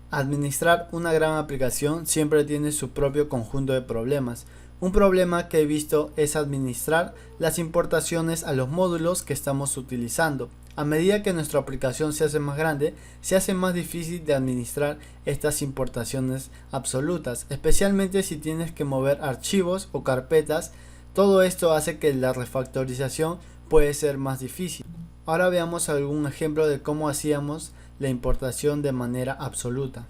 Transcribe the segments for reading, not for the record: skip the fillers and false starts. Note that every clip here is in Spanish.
Administrar una gran aplicación siempre tiene su propio conjunto de problemas. Un problema que he visto es administrar las importaciones a los módulos que estamos utilizando. A medida que nuestra aplicación se hace más grande, se hace más difícil de administrar estas importaciones absolutas, especialmente si tienes que mover archivos o carpetas. Todo esto hace que la refactorización puede ser más difícil. Ahora veamos algún ejemplo de cómo hacíamos la importación de manera absoluta.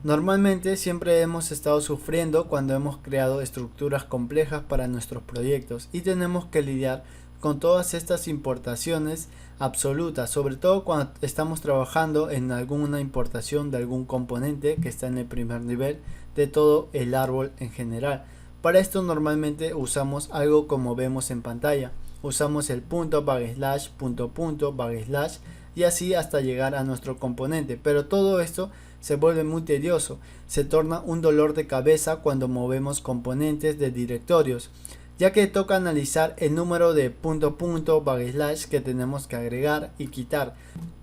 Normalmente siempre hemos estado sufriendo cuando hemos creado estructuras complejas para nuestros proyectos y tenemos que lidiar con todas estas importaciones absolutas, sobre todo cuando estamos trabajando en alguna importación de algún componente que está en el primer nivel de todo el árbol en general. Para esto normalmente usamos algo como vemos en pantalla. Usamos el punto, backslash, punto, backslash y así hasta llegar a nuestro componente, pero todo esto se vuelve muy tedioso, se torna un dolor de cabeza cuando movemos componentes de directorios, ya que toca analizar el número de punto, backslash que tenemos que agregar y quitar.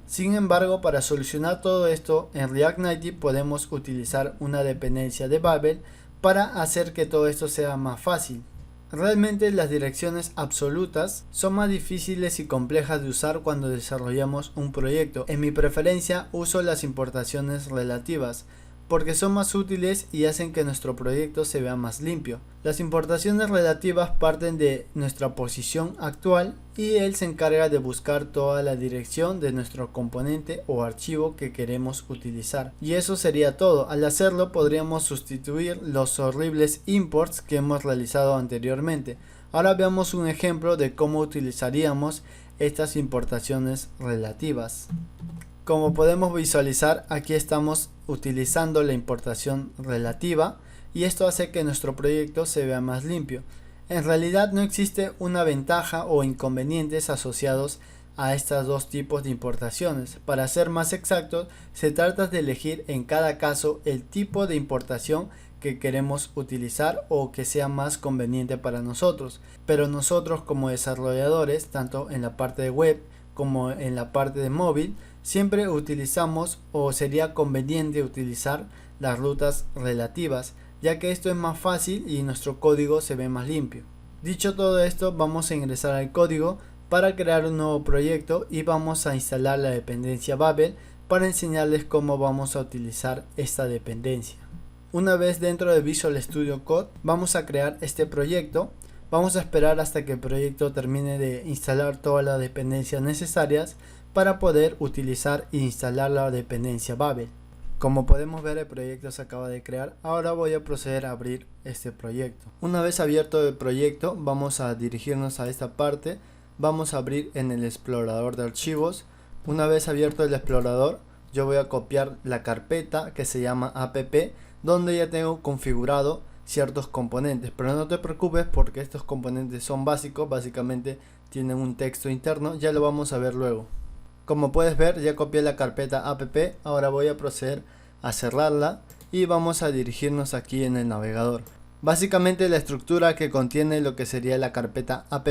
Sin embargo, para solucionar todo esto, en React Native podemos utilizar una dependencia de Babel para hacer que todo esto sea más fácil. Realmente las direcciones absolutas son más difíciles y complejas de usar cuando desarrollamos un proyecto. En mi preferencia uso las importaciones relativas porque son más útiles y hacen que nuestro proyecto se vea más limpio. Las importaciones relativas parten de nuestra posición actual y él se encarga de buscar toda la dirección de nuestro componente o archivo que queremos utilizar. Y eso sería todo. Al hacerlo podríamos sustituir los horribles imports que hemos realizado anteriormente. Ahora veamos un ejemplo de cómo utilizaríamos estas importaciones relativas. Como podemos visualizar, aquí estamos utilizando la importación relativa y esto hace que nuestro proyecto se vea más limpio. En realidad no existe una ventaja o inconvenientes asociados a estos dos tipos de importaciones. Para ser más exactos, se trata de elegir en cada caso el tipo de importación que queremos utilizar o que sea más conveniente para nosotros. Pero nosotros como desarrolladores, tanto en la parte de web como en la parte de móvil, siempre utilizamos o sería conveniente utilizar las rutas relativas, ya que esto es más fácil y nuestro código se ve más limpio. Dicho todo esto, vamos a ingresar al código para crear un nuevo proyecto y vamos a instalar la dependencia Babel para enseñarles cómo vamos a utilizar esta dependencia. Una vez dentro de Visual Studio Code, vamos a crear este proyecto. Vamos a esperar hasta que el proyecto termine de instalar todas las dependencias necesarias para poder utilizar e instalar la dependencia Babel. Como podemos ver, el proyecto se acaba de crear. Ahora voy a proceder a abrir este proyecto. Una vez abierto el proyecto, vamos a dirigirnos a esta parte. Vamos a abrir en el explorador de archivos. Una vez abierto el explorador, yo voy a copiar la carpeta que se llama app, donde ya tengo configurado ciertos componentes, pero no te preocupes porque estos componentes son básicos, básicamente tienen un texto interno, ya lo vamos a ver luego. Como puedes ver, ya copié la carpeta app, ahora voy a proceder a cerrarla y vamos a dirigirnos aquí en el navegador. Básicamente la estructura que contiene lo que sería la carpeta app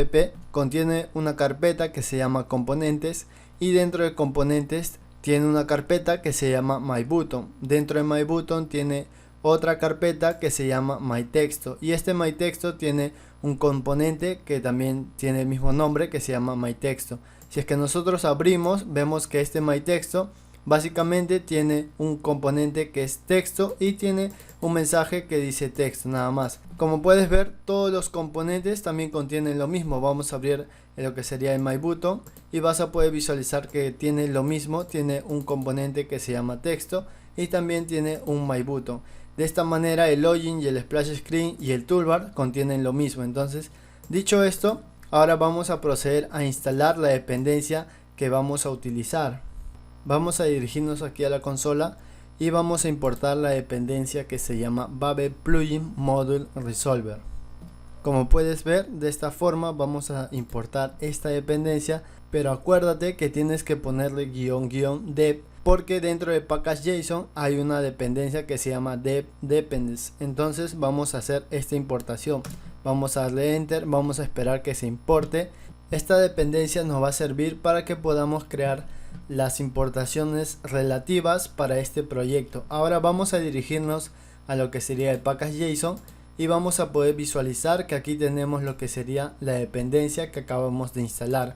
contiene una carpeta que se llama componentes y dentro de componentes tiene una carpeta que se llama MyButton. Dentro de MyButton tiene otra carpeta que se llama MyTexto y este MyTexto tiene un componente que también tiene el mismo nombre que se llama MyTexto. Si es que nosotros abrimos, vemos que este MyTexto básicamente tiene un componente que es texto y tiene un mensaje que dice texto nada más. Como puedes ver, todos los componentes también contienen lo mismo. Vamos a abrir lo que sería el MyButton y vas a poder visualizar que tiene lo mismo, tiene un componente que se llama texto y también tiene un MyButton. De esta manera el login y el splash screen y el toolbar contienen lo mismo. Entonces, dicho esto, ahora vamos a proceder a instalar la dependencia que vamos a utilizar. Vamos a dirigirnos aquí a la consola y vamos a importar la dependencia que se llama Babel Plugin Module Resolver. Como puedes ver, de esta forma vamos a importar esta dependencia, pero acuérdate que tienes que ponerle --dev porque dentro de package.json hay una dependencia que se llama dev dependence. Entonces vamos a hacer esta importación. Vamos a darle enter, vamos a esperar que se importe. Esta dependencia nos va a servir para que podamos crear las importaciones relativas para este proyecto. Ahora vamos a dirigirnos a lo que sería el package.json y vamos a poder visualizar que aquí tenemos lo que sería la dependencia que acabamos de instalar.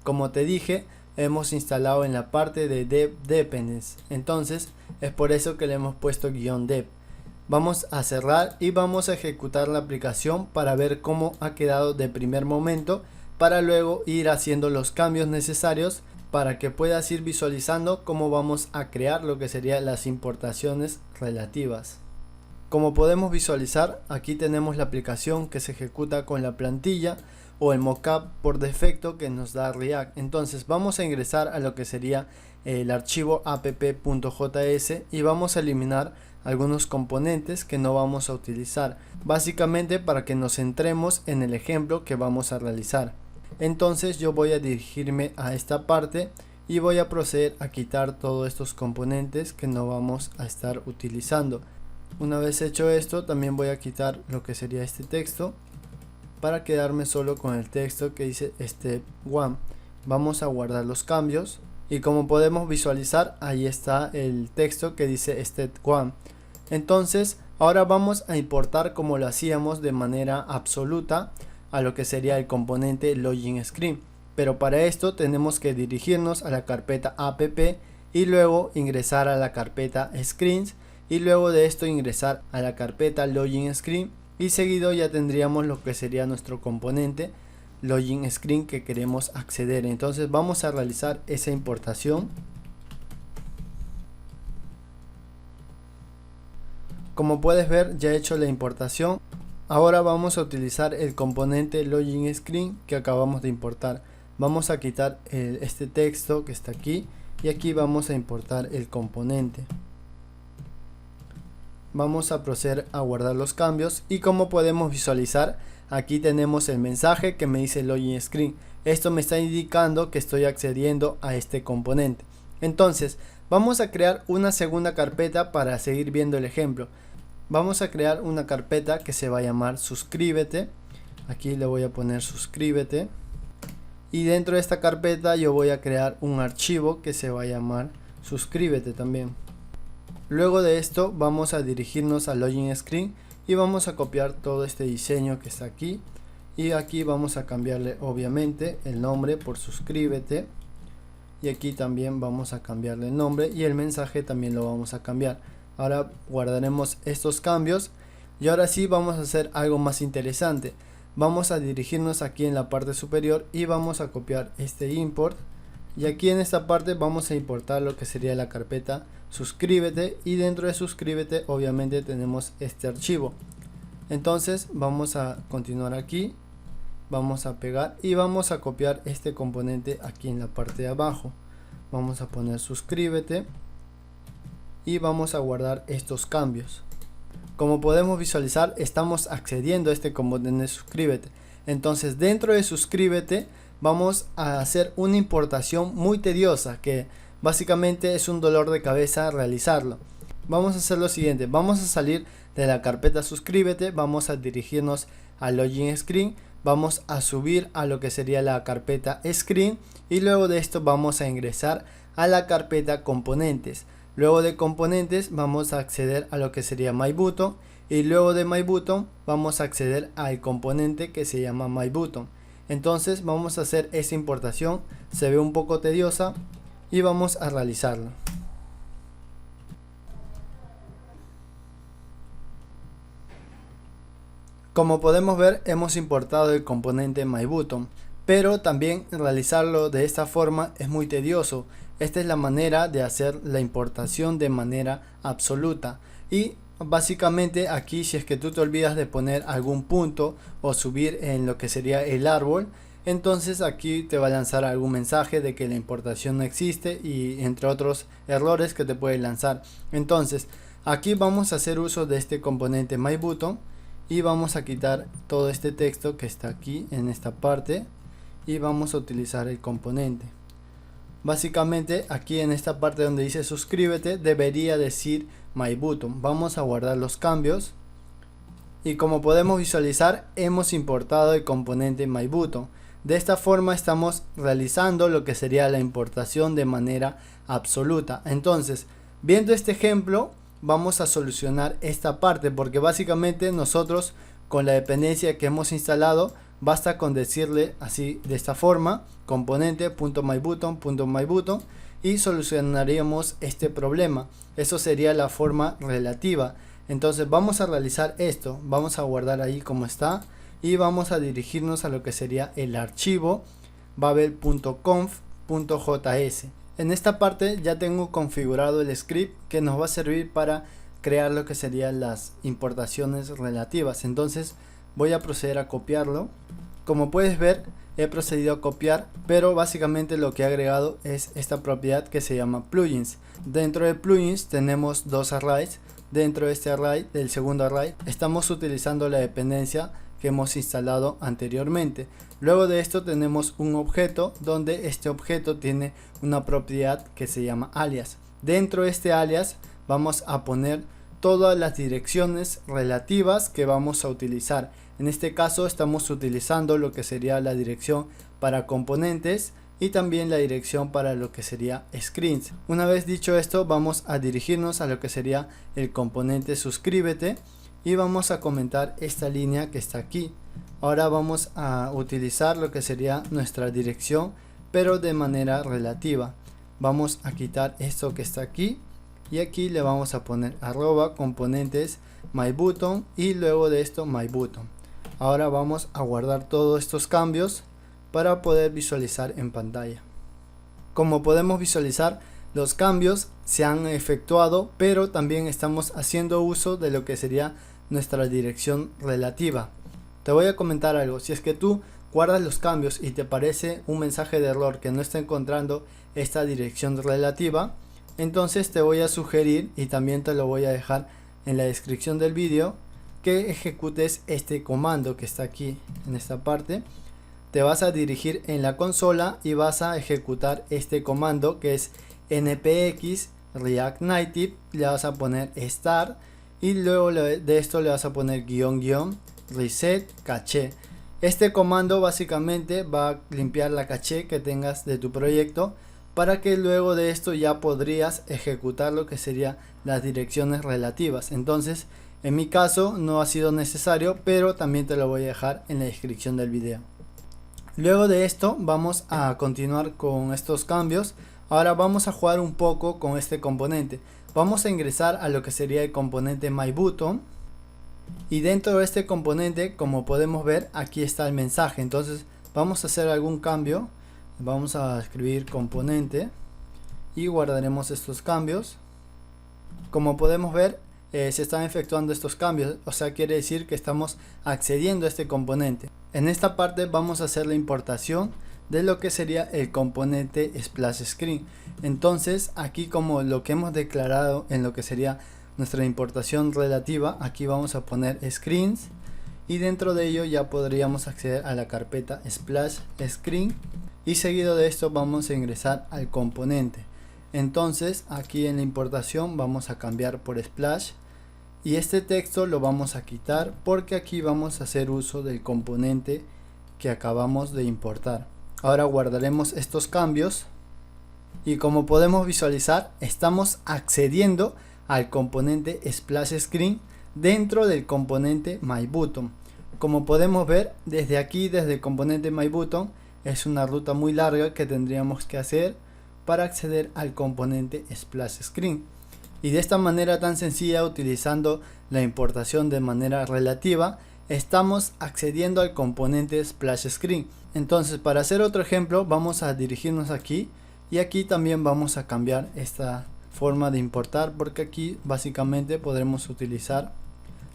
Como te dije, hemos instalado en la parte de dev dependence, entonces es por eso que le hemos puesto -dev. Vamos a cerrar y vamos a ejecutar la aplicación para ver cómo ha quedado de primer momento, para luego ir haciendo los cambios necesarios para que puedas ir visualizando cómo vamos a crear lo que serían las importaciones relativas. Como podemos visualizar, aquí tenemos la aplicación que se ejecuta con la plantilla o el mockup por defecto que nos da React. Entonces vamos a ingresar a lo que sería el archivo app.js y vamos a eliminar algunos componentes que no vamos a utilizar, básicamente para que nos centremos en el ejemplo que vamos a realizar. Entonces yo voy a dirigirme a esta parte y voy a proceder a quitar todos estos componentes que no vamos a estar utilizando. Una vez hecho esto, también voy a quitar lo que sería este texto para quedarme solo con el texto que dice Step 1. Vamos a guardar los cambios y como podemos visualizar, ahí está el texto que dice Step 1. Entonces ahora vamos a importar como lo hacíamos de manera absoluta a lo que sería el componente login screen, pero para esto tenemos que dirigirnos a la carpeta app y luego ingresar a la carpeta screens y luego de esto ingresar a la carpeta login screen y seguido ya tendríamos lo que sería nuestro componente login screen que queremos acceder. Entonces vamos a realizar esa importación. Como puedes ver, ya he hecho la importación. Ahora vamos a utilizar el componente login screen que acabamos de importar. Vamos a quitar este texto que está aquí y aquí vamos a importar el componente. Vamos a proceder a guardar los cambios y como podemos visualizar, aquí tenemos el mensaje que me dice login screen. Esto me está indicando que estoy accediendo a este componente. Entonces vamos a crear una segunda carpeta para seguir viendo el ejemplo. Vamos a crear una carpeta que se va a llamar suscríbete. Aquí le voy a poner suscríbete y dentro de esta carpeta yo voy a crear un archivo que se va a llamar suscríbete también. Luego de esto vamos a dirigirnos al login screen y vamos a copiar todo este diseño que está aquí y aquí vamos a cambiarle obviamente el nombre por suscríbete y aquí también vamos a cambiarle el nombre y el mensaje también lo vamos a cambiar. Ahora guardaremos estos cambios y ahora sí vamos a hacer algo más interesante. Vamos a dirigirnos aquí en la parte superior y vamos a copiar este import y aquí en esta parte vamos a importar lo que sería la carpeta suscríbete y dentro de suscríbete obviamente tenemos este archivo. Entonces vamos a continuar aquí, vamos a pegar y vamos a copiar este componente aquí en la parte de abajo. Vamos a poner suscríbete y vamos a guardar estos cambios. Como podemos visualizar, estamos accediendo a este componente suscríbete. Entonces dentro de suscríbete vamos a hacer una importación muy tediosa que básicamente es un dolor de cabeza realizarlo. Vamos a hacer lo siguiente, vamos a salir de la carpeta suscríbete, vamos a dirigirnos al login screen, vamos a subir a lo que sería la carpeta screen y luego de esto vamos a ingresar a la carpeta componentes. Luego de componentes vamos a acceder a lo que sería MyButton y luego de MyButton vamos a acceder al componente que se llama MyButton. Entonces vamos a hacer esa importación, se ve un poco tediosa y vamos a realizarlo. Como podemos ver, hemos importado el componente MyButton, pero también realizarlo de esta forma es muy tedioso. Esta es la manera de hacer la importación de manera absoluta y básicamente aquí si es que tú te olvidas de poner algún punto o subir en lo que sería el árbol, entonces aquí te va a lanzar algún mensaje de que la importación no existe y entre otros errores que te puede lanzar. Entonces aquí vamos a hacer uso de este componente MyButton y vamos a quitar todo este texto que está aquí en esta parte y vamos a utilizar el componente. Básicamente aquí en esta parte donde dice suscríbete debería decir MyButton. Vamos a guardar los cambios y como podemos visualizar hemos importado el componente MyButton. De esta forma estamos realizando lo que sería la importación de manera absoluta. Entonces, viendo este ejemplo, vamos a solucionar esta parte, porque básicamente nosotros con la dependencia que hemos instalado basta con decirle así, de esta forma, componente.mybutton.mybutton, y solucionaríamos este problema. Eso sería la forma relativa. Entonces vamos a realizar esto, vamos a guardar ahí como está y vamos a dirigirnos a lo que sería el archivo babel.conf.js. En esta parte ya tengo configurado el script que nos va a servir para crear lo que serían las importaciones relativas. Entonces voy a proceder a copiarlo. Como puedes ver, he procedido a copiar, pero básicamente lo que he agregado es esta propiedad que se llama plugins. Dentro de plugins tenemos dos arrays. Dentro de este array, del segundo array, estamos utilizando la dependencia que hemos instalado anteriormente. Luego de esto tenemos un objeto donde este objeto tiene una propiedad que se llama alias. Dentro de este alias vamos a poner todas las direcciones relativas que vamos a utilizar. En este caso estamos utilizando lo que sería la dirección para componentes y también la dirección para lo que sería screens. Una vez dicho esto, vamos a dirigirnos a lo que sería el componente suscríbete y vamos a comentar esta línea que está aquí. Ahora vamos a utilizar lo que sería nuestra dirección, pero de manera relativa. Vamos a quitar esto que está aquí y aquí le vamos a poner @componentes mybutton y luego de esto mybutton. Ahora vamos a guardar todos estos cambios para poder visualizar en pantalla. Como podemos visualizar, los cambios se han efectuado, pero también estamos haciendo uso de lo que sería nuestra dirección relativa. Te voy a comentar algo: si es que tú guardas los cambios y te aparece un mensaje de error que no está encontrando esta dirección relativa, entonces te voy a sugerir, y también te lo voy a dejar en la descripción del vídeo, que ejecutes este comando que está aquí en esta parte. Te vas a dirigir en la consola y vas a ejecutar este comando que es npx react native. Le vas a poner start y luego de esto le vas a poner reset caché. Este comando básicamente va a limpiar la caché que tengas de tu proyecto, para que luego de esto ya podrías ejecutar lo que serían las direcciones relativas. Entonces en mi caso no ha sido necesario, pero también te lo voy a dejar en la descripción del video. Luego de esto vamos a continuar con estos cambios. Ahora vamos a jugar un poco con este componente. Vamos a ingresar a lo que sería el componente mybutton, y dentro de este componente, como podemos ver, aquí está el mensaje. Entonces vamos a hacer algún cambio. Vamos a escribir componente y guardaremos estos cambios. Como podemos ver, se están efectuando estos cambios, o sea, quiere decir que estamos accediendo a este componente. En esta parte vamos a hacer la importación de lo que sería el componente splash screen. Entonces aquí, como lo que hemos declarado en lo que sería nuestra importación relativa, aquí vamos a poner screens y dentro de ello ya podríamos acceder a la carpeta splash screen, y seguido de esto vamos a ingresar al componente. Entonces aquí en la importación vamos a cambiar por splash y este texto lo vamos a quitar, porque aquí vamos a hacer uso del componente que acabamos de importar. Ahora guardaremos estos cambios y como podemos visualizar, estamos accediendo al componente splash screen dentro del componente mybutton. Como podemos ver, desde aquí, desde el componente mybutton, es una ruta muy larga que tendríamos que hacer para acceder al componente splash screen. Y de esta manera tan sencilla, utilizando la importación de manera relativa, estamos accediendo al componente splash screen. Entonces, para hacer otro ejemplo, vamos a dirigirnos aquí y aquí también vamos a cambiar esta forma de importar, porque aquí básicamente podremos utilizar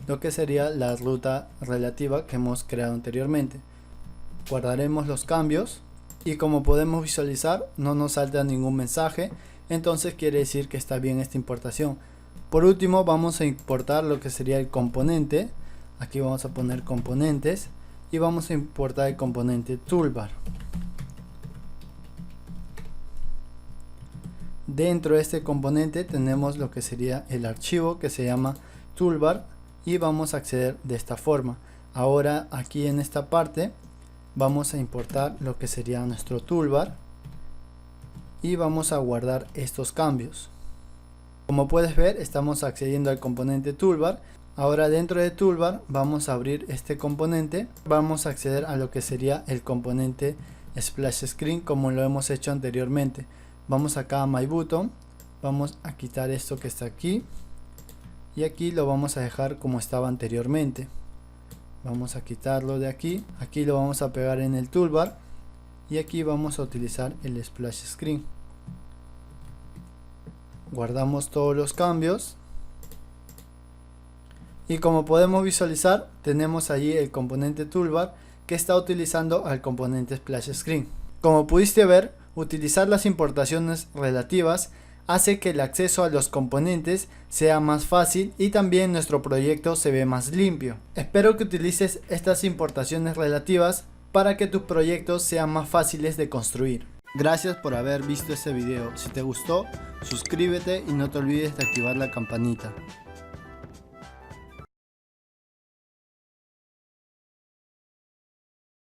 lo que sería la ruta relativa que hemos creado anteriormente. Guardaremos los cambios y como podemos visualizar, no nos salta ningún mensaje. Entonces quiere decir que está bien esta importación. Por último vamos a importar lo que sería el componente. Aquí vamos a poner componentes y vamos a importar el componente toolbar. Dentro de este componente tenemos lo que sería el archivo que se llama toolbar y vamos a acceder de esta forma. Ahora aquí en esta parte vamos a importar lo que sería nuestro toolbar y vamos a guardar estos cambios. Como puedes ver, estamos accediendo al componente toolbar. Ahora dentro de toolbar vamos a abrir este componente, vamos a acceder a lo que sería el componente splash screen como lo hemos hecho anteriormente. Vamos acá a my button, vamos a quitar esto que está aquí y aquí lo vamos a dejar como estaba anteriormente. Vamos a quitarlo de aquí, aquí lo vamos a pegar en el toolbar y aquí vamos a utilizar el splash screen. Guardamos todos los cambios y como podemos visualizar tenemos allí el componente toolbar que está utilizando al componente splash screen. Como pudiste ver, utilizar las importaciones relativas hace que el acceso a los componentes sea más fácil y también nuestro proyecto se ve más limpio. Espero que utilices estas importaciones relativas para que tus proyectos sean más fáciles de construir. Gracias por haber visto este video. Si te gustó, suscríbete y no te olvides de activar la campanita.